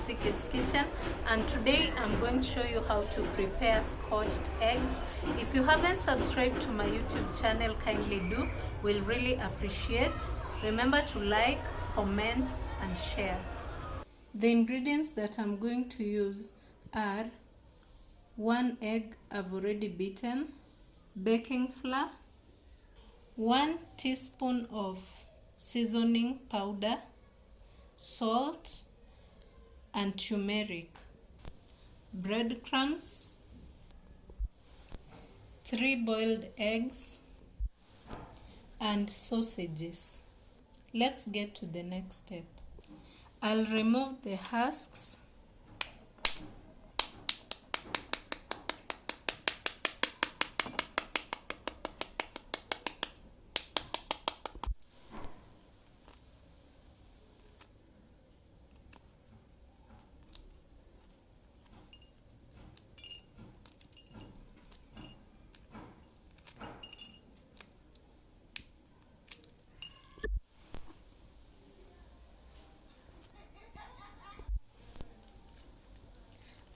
NasikesKitchen, and today I'm going to show you how to prepare scotched eggs. If you haven't subscribed to my YouTube channel, kindly do. We'll really appreciate. Remember to like, comment and share. The ingredients that I'm going to use are 1 egg I've already beaten, baking flour, 1 teaspoon of seasoning powder, salt and turmeric, breadcrumbs, 3 boiled eggs and sausages. Let's get to the next step. I'll remove the husks.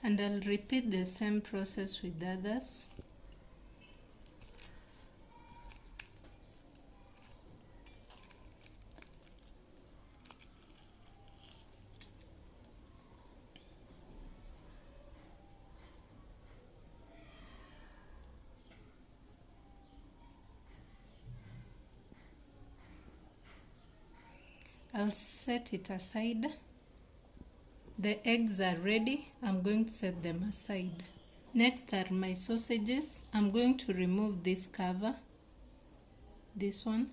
And I'll repeat the same process with others. I'll set it aside. The eggs are ready. I'm going to set them aside. Next are my sausages. I'm going to remove this cover, this one.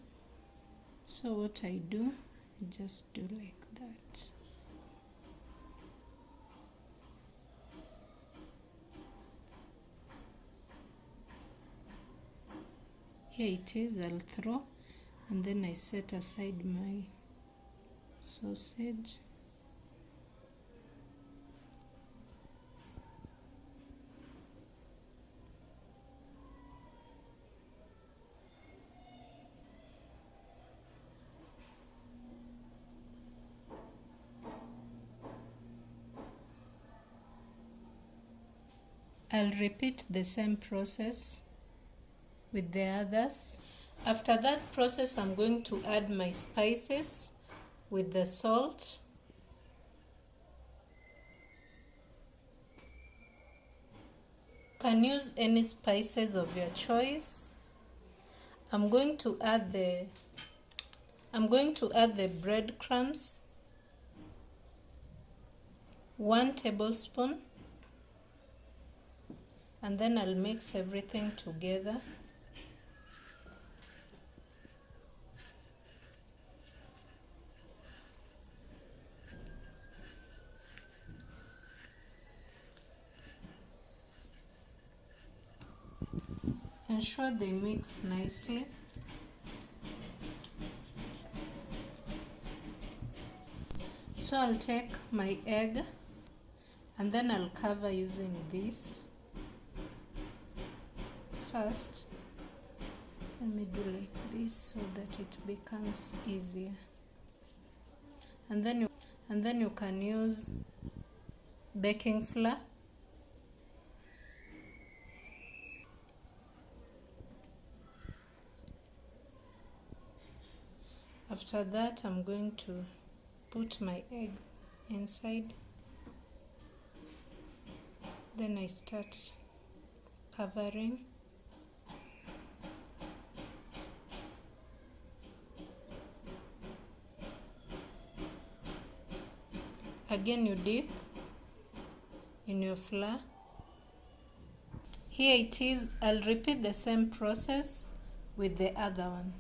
So what I do, I just do like that. Here it is, I'll throw, and then I set aside my sausage. I'll repeat the same process with the others. After that process, I'm going to add my spices with the salt, you can use any spices of your choice. I'm going to add the breadcrumbs, 1 tablespoon, and then I'll mix everything together. Ensure they mix nicely. So I'll take my egg and then I'll cover using this. First, let me do like this so that it becomes easier. And then you can use baking flour. After that, I'm going to put my egg inside. Then I start covering. Again, you dip in your flour. Here it is. I'll repeat the same process with the other one.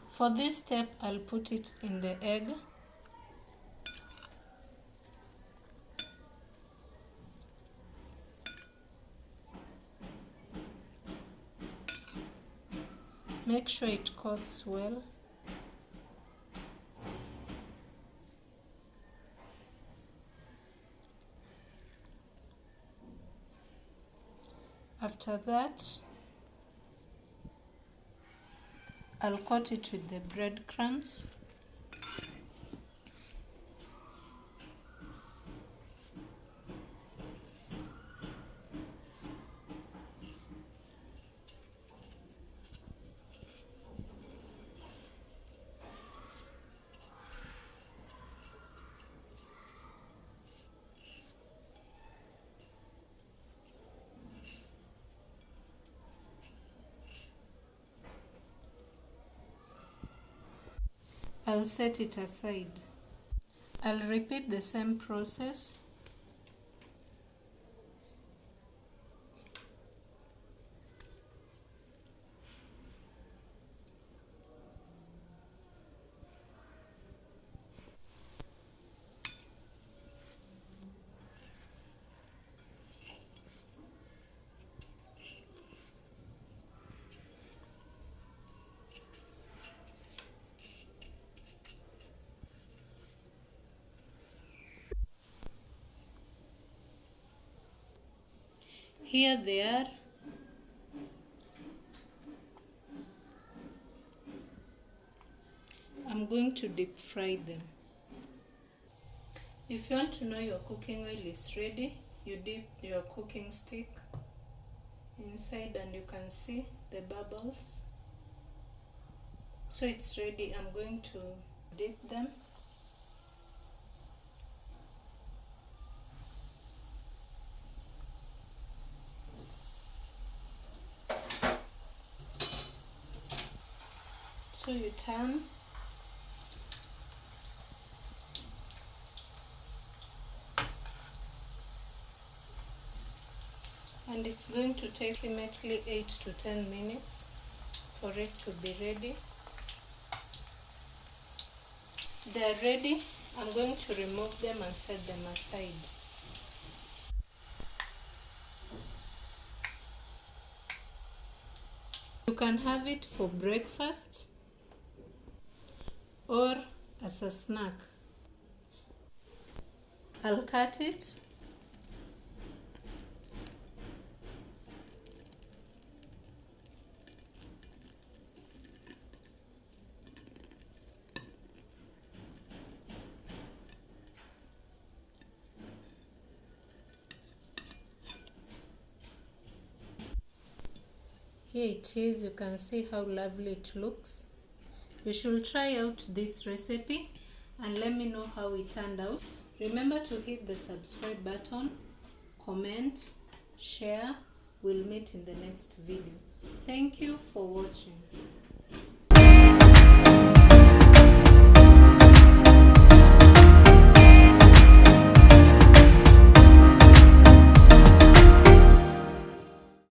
For this step, I'll put it in the egg. Make sure it coats well. After that, I'll coat it with the breadcrumbs. I'll set it aside. I'll repeat the same process. Here they are. I'm going to deep fry them. If you want to know your cooking oil is ready, you dip your cooking stick inside and you can see the bubbles. So it's ready. I'm going to dip them. So you turn. And it's going to take approximately 8 to 10 minutes for it to be ready. They are ready. I'm going to remove them and set them aside. You can have it for breakfast or as a snack. I'll cut it. Here it is. You can see how lovely it looks. You should try out this recipe and let me know how it turned out. Remember to hit the subscribe button, comment, share. We'll meet in the next video. Thank you for watching.